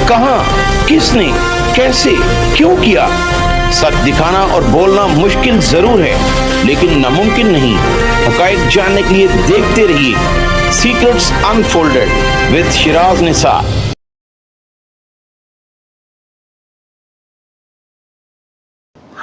कहां, किसने, कैसे, क्यों किया? सच दिखाना और बोलना मुश्किल जरूर है, लेकिन नामुमकिन नहीं। हकायक जानने के लिए देखते रहिए secrets unfolded with Siraj Nisar.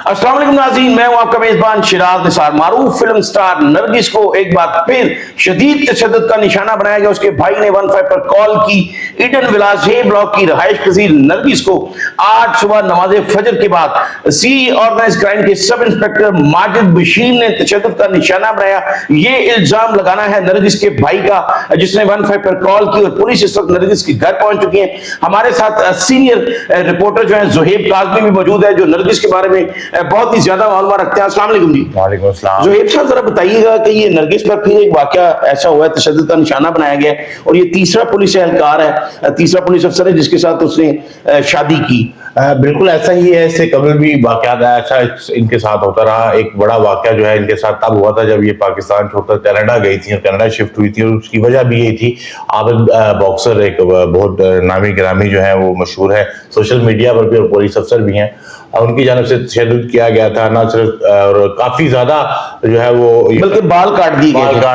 अस्सलाम वालेकुम नाज़रीन, मैं हूं आपका मेजबान शिराज निसार। मारूफ फिल्म स्टार नरगिस को एक बार फिर शदीद तशद्दुद का निशाना बनाया गया। उसके भाई ने 15 पर कॉल की। ईडन विलास जे ब्लॉक की रहायश पजीर नरगिस को आज सुबह नमाज फजर के बाद सी ऑर्गेनाइज क्राइम के सब इंस्पेक्टर माजिद बशीर ने तशद्दुद का निशाना बनाया। ये इल्जाम लगाना है नरगिस के भाई का, जिसने 15 पर कॉल की और पुलिस इस वक्त नरगिस के घर पहुंच चुकी है। हमारे साथ सीनियर रिपोर्टर जो है ज़ुहैब काज़मी भी मौजूद है, जो नरगिस के बारे में बहुत ही ज्यादा मालूम रखते हैं। अस्सलाम वालेकुम जी। वालेकुम अस्सलाम। ज़ुहैब साहब, जरा बताइएगा कि ये नरगिस पर फिर एक वाकया ऐसा हुआ है, तशद्दुद का निशाना बनाया गया है और ये तीसरा पुलिस एहलकार है, तीसरा पुलिस अफसर है जिसके साथ उसने शादी की। बिल्कुल ऐसा ही है। इससे कबल भी वाकयात ऐसा इनके साथ होता रहा। एक बड़ा वाकया जो है इनके साथ तब हुआ था जब ये पाकिस्तान छोड़कर कनाडा गई थी और कनाडा शिफ्ट हुई थी, और उसकी वजह भी यही थी। आबिद बॉक्सर एक बहुत नामी गिरामी जो है, वो मशहूर है सोशल मीडिया पर भी और पुलिस अफसर भी हैं, उनकी जानब से तशद्दुद किया गया था। ना सिर्फ और काफी ज्यादा जो है वो बल्कि बाल काट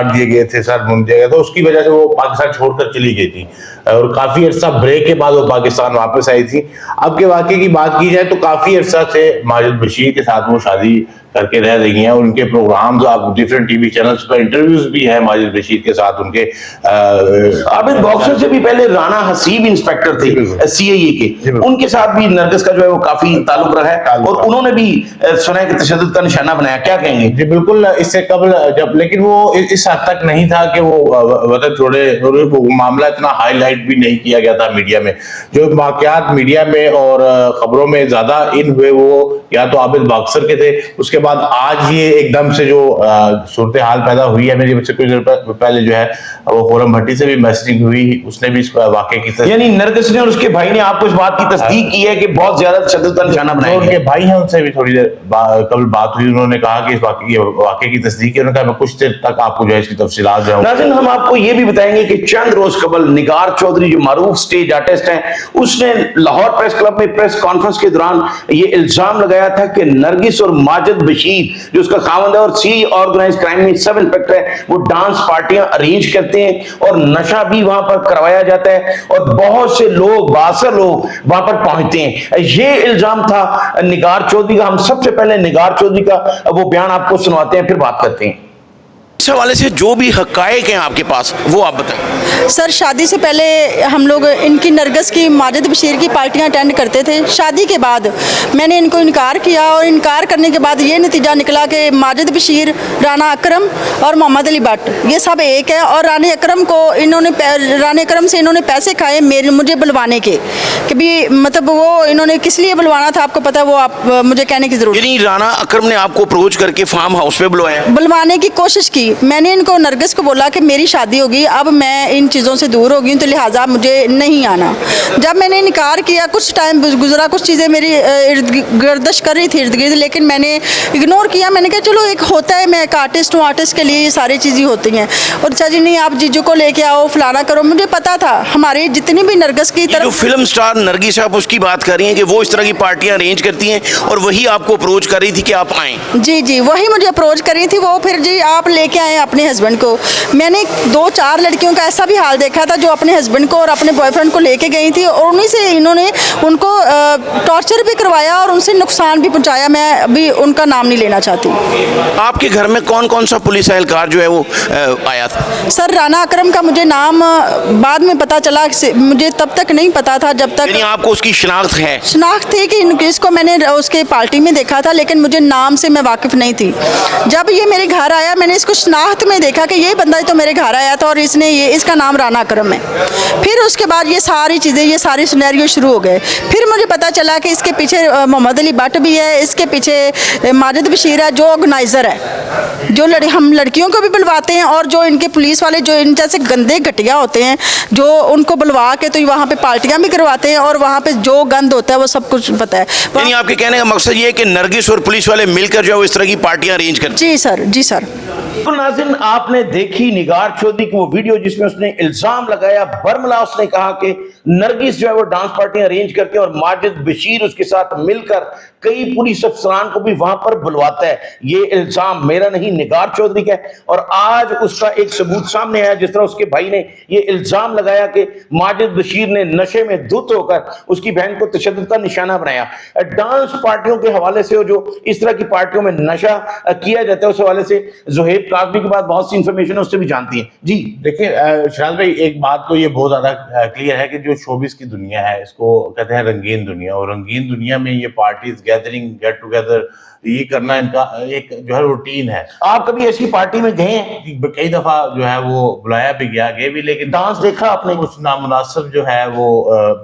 दिए गए थे, सर मुंड दिया गया था। उसकी वजह से वो पाकिस्तान छोड़कर चली गई थी और काफी अरसा ब्रेक के बाद वो पाकिस्तान वापस आई थी। अब के वाकये की बात की जाए तो काफी अरसा से माजिद बशीर के साथ वो शादी करके रह रही हैं। उनके प्रोग्राम्स आप डिफरेंट टीवी चैनल्स पर इंटरव्यूज भी है माजिद बशीर के साथ उनके। आबिद बॉक्सर से भी पहले राना हसीब इंस्पेक्टर थे सीआईए के, उनके साथ भी नरगिस का जो है वो काफी ताल्लुक रहा है और उन्होंने भी सुना है कि तशद्दुद का निशाना बनाया। क्या कहेंगे? जी बिल्कुल, इससे कबल जब, लेकिन वो इस हद तक नहीं था कि वो वतन छोड़े, वो मामला इतना हाईलाइट भी नहीं किया गया था मीडिया में। जो वाकयात मीडिया में और खबरों में ज्यादा इन हुए वो या तो आबिद बॉक्सर के थे। उसके बाद आज ये एकदम से जो सूरत हाल पैदा हुई है, मेरी मुझसे कुछ देर पहले जो है वो खुर्रम भट्टी से भी मैसेजिंग हुई, उसने भी इस वाकये की यानी नरगिस ने और उसके भाई ने आपको इस बात की तस्दीक की है कि बहुत ज्यादा तशद्दुद का निशाना बनाया। उनके भाई हैं, उनसे भी थोड़ी देर कल बात हुई, उन्होंने कहा कि इस वाकये की तस्दीक की। उन्होंने कहा मैं कुछ देर तक आपको जो है इसकी तफसीलात जो है। नाज़रीन, हम आपको ये भी बताएंगे कि चंद रोज कबल निगार चौधरी जो मारूफ स्टेज आर्टिस्ट हैं, उसने लाहौर प्रेस क्लब में प्रेस कॉन्फ्रेंस के दौरान ये इल्जाम लगाया था कि नरगिस और माजिद बशीर जो उसका खावंद है और सी ऑर्गेनाइज क्राइम में सब इंस्पेक्टर है, वो डांस पार्टियां अरेंज करते हैं और नशा भी वहां पर करवाया जाता है और बहुत से लोग, बासर लोग वहां पर पहुंचते हैं। ये इल्जाम था निगार चौधरी का। हम सबसे पहले निगार चौधरी का वो बयान आपको सुनवाते हैं, फिर बात करते हैं। इस हवाले से जो भी हकायक हैं आपके पास वो आप बताएं। सर, शादी से पहले हम लोग इनकी नरगिस की, माजिद बशीर की पार्टियां अटेंड करते थे। शादी के बाद मैंने इनको इनकार किया और इनकार करने के बाद ये नतीजा निकला कि माजिद बशीर, राना अकरम और मोहम्मद अली भट्ट ये सब एक है और राना अकरम से इन्होंने पैसे खाए मुझे बुलवाने के, कि भी मतलब वो इन्होंने किस लिए बुलवाना था आपको पता है, वो आप मुझे कहने की जरूरत। यानी राना अकरम ने आपको अप्रोच करके फार्म हाउस पे बुलवाने की कोशिश की। मैंने इनको नरगिस को बोला कि मेरी शादी होगी, अब मैं इन चीज़ों से दूर हो गई हूँ, तो लिहाजा मुझे नहीं आना। जब मैंने इनकार किया, कुछ टाइम गुजरा, कुछ चीज़ें मेरी गर्दिश कर रही थी इर्द गिर्द, लेकिन मैंने इग्नोर किया। मैंने कहा चलो एक होता है, मैं एक आर्टिस्ट हूँ, आर्टिस्ट के लिए ये सारी चीज़ें होती हैं। और अच्छा जी नहीं, आप जीजू को लेके आओ, फलाना करो। मुझे पता था हमारी जितनी भी नरगिस की तरफ फिल्म स्टार नरगिस, आप उसकी बात कर रही हैं कि वो इस तरह की पार्टियां अरेंज करती हैं और वही आपको अप्रोच कर रही थी कि आप आएँ। जी जी, वही मुझे अप्रोच कर रही थी वो। फिर जी आप लेके आए अपने हस्बैंड को। मैंने 2-4 लड़कियों का ऐसा भी हाल देखा था जो अपने हस्बैंड को और अपने बॉयफ्रेंड को लेके गई थी और उन्हीं से इन्होंने उनको टॉर्चर भी करवाया और उनसे नुकसान भी पहुंचाया। मैं अभी उनका नाम नहीं लेना चाहती। आपके घर में कौन कौन सा पुलिस एहलकार जो है वो आया था? सर, राना अकरम का मुझे नाम बाद में पता चला, मुझे तब तक नहीं पता था जब तक। आपको उसकी शिनाख्त है? शिनाख्त थी कि इसको मैंने उसके पार्टी में देखा था, लेकिन मुझे नाम से मैं वाकिफ नहीं थी। जब ये मेरे घर आया, मैंने इसको शिनाख्त में देखा कि ये बंदा तो मेरे घर आया था और इसका नाम राना अकरम है। फिर उसके बाद ये सारी चीज़ें, ये सारे सिनेरियो शुरू हो गए। फिर मुझे पता चला कि इसके पीछे मोहम्मद अली भट्ट भी है, इसके पीछे माजिद बशीर है जो ऑर्गेनाइज़र है, जो हम लड़कियों को भी बुलवाते हैं और जो इनके पुलिस वाले जो इन जैसे गंदे घटिया होते हैं जो उनको बुलवा के तो वहाँ पे पार्टियाँ भी करवाते हैं और वहाँ पे जो गंद होता है वो सब कुछ पता है। यानी आपके कहने का मकसद ये है कि नरगिस और पुलिस वाले मिलकर जो है इस तरह की पार्टियाँ अरेंज करते हैं? जी सर, जी सर। तो नाज़रीन, आपने देखी निगार चौधरी की वो वीडियो जिसमें उसने इल्जाम लगाया, बरमला उसने कहा कि नरगिस जो है वो डांस पार्टी अरेंज करके और माजिद बशीर उसके साथ मिलकर कई पुलिस अफसरान को भी वहां पर बुलवाता है। ये इल्जाम मेरा नहीं, निगार चौधरी का है। और आज उसका एक सबूत सामने आया, जिस तरह उसके भाई ने ये इल्जाम लगाया कि माजिद बशीर ने नशे में धुत होकर उसकी बहन को तशद्दुद का निशाना बनाया। डांस पार्टियों के हवाले से, जो इस तरह की पार्टियों में नशा किया जाता है, उस हवाले से ज़ुहैब काज़मी के बाद बहुत सी इंफॉर्मेशन उससे भी जानती है। जी देखिए शहनाज भाई, एक बात तो ये बहुत ज्यादा क्लियर है कि जो शोबिस की दुनिया है, इसको कहते हैं रंगीन दुनिया, और रंगीन दुनिया में ये पार्टीज, गैदरिंग, गेट टुगेदर, ये करना इनका एक जो है रूटीन है। आप कभी ऐसी पार्टी में गए हैं? कई दफा जो है वो बुलाया भी गया, गए भी, लेकिन डांस देखा आपने? कुछ नामुनासिब जो है वो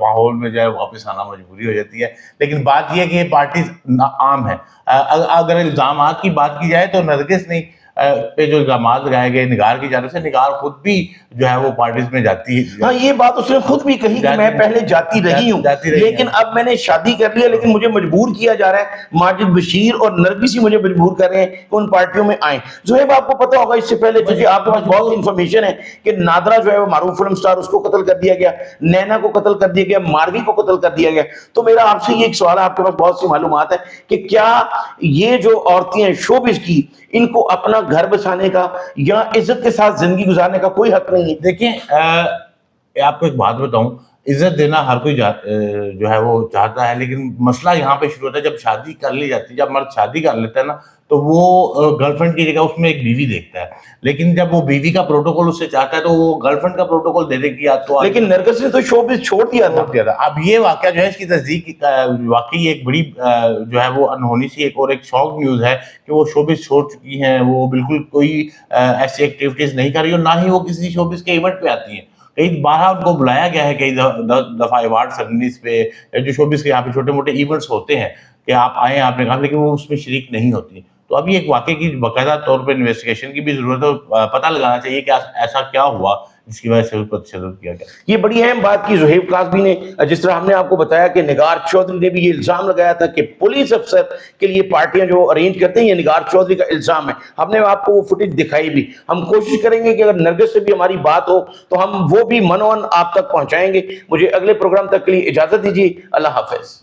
माहौल में जो है वापस आना मजबूरी हो जाती है। लेकिन बात यह है कि ये पार्टीज आम है। अगर इल्जामात की बात की जाए तो नरगिस नहीं पे जो इल्जाम लगाए गए निगार की जाने से, निगार खुद भी जो है वो पार्टीज में जाती है। हाँ, ये बात उसने खुद भी कही कि मैं पहले जाती रही हूँ, लेकिन अब मैंने शादी कर लिया, लेकिन मुझे मजबूर किया जा रहा है। माजिद बशीर और नरगिस ही मुझे मजबूर कर रहे हैं कि उन पार्टियों में आए। ज़ुहैब, आपको पता होगा इससे पहले, क्योंकि आपके पास बहुत इंफॉर्मेशन है कि नादरा जो है वो मारूफ फिल्म स्टार, उसको कत्ल कर दिया गया, नैना को कत्ल कर दिया गया, मारवी को कत्ल कर दिया गया। तो मेरा आपसे ये एक सवाल है, आपके पास बहुत सी मालूमात है कि क्या ये जो औरतें हैं शोबिस की, इनको अपना घर बसाने का या इज्जत के साथ जिंदगी गुजारने का कोई हक नहीं है? देखिए आपको एक बात बताऊं, इज्जत देना हर कोई जो है वो चाहता है, लेकिन मसला यहाँ पे शुरू होता है जब शादी कर ली जाती है। जब मर्द शादी कर लेता है ना, तो वो गर्लफ्रेंड की जगह उसमें एक बीवी देखता है, लेकिन जब वो बीवी का प्रोटोकॉल उससे चाहता है तो वो गर्लफ्रेंड का प्रोटोकॉल दे देगी। लेकिन नरगिस ने तो शोबिस छोड़ दिया था। अब ये वाकया जो है, इसकी तस्दीक वाकई एक बड़ी जो है वो अनहोनी सी एक और एक शॉक न्यूज है कि वो शोबिस छोड़ चुकी हैं। वो बिल्कुल कोई ऐसी एक्टिविटीज नहीं कर रही, और ना ही वो किसी शोबिस के इवेंट पे आती हैं। कई बार उनको बुलाया गया है, कई दफा अवार्ड सेरेमनीज पे, जो शोबिस के यहाँ पे छोटे मोटे इवेंट्स होते हैं कि आप आए, आपने कहा, लेकिन वो उसमें शरीक नहीं होती। तो अभी एक वाकई की बाकायदा तौर पर इन्वेस्टिगेशन की भी जरूरत है, पता लगाना चाहिए कि ऐसा क्या हुआ जिसकी वजह से उसको तशद्दुद किया गया। ये बड़ी अहम बात की ज़ुहैब काज़मी ने, जिस तरह हमने आपको बताया कि निगार चौधरी ने भी ये इल्जाम लगाया था कि पुलिस अफसर के लिए पार्टियां जो अरेंज करते हैं, ये निगार चौधरी का इल्जाम है। हमने आपको वो फुटेज दिखाई भी। हम कोशिश करेंगे कि अगर नरगिस से भी हमारी बात हो तो हम वो भी मनोन आप तक पहुंचाएंगे। मुझे अगले प्रोग्राम तक के लिए इजाजत दीजिए। अल्लाह हाफिज।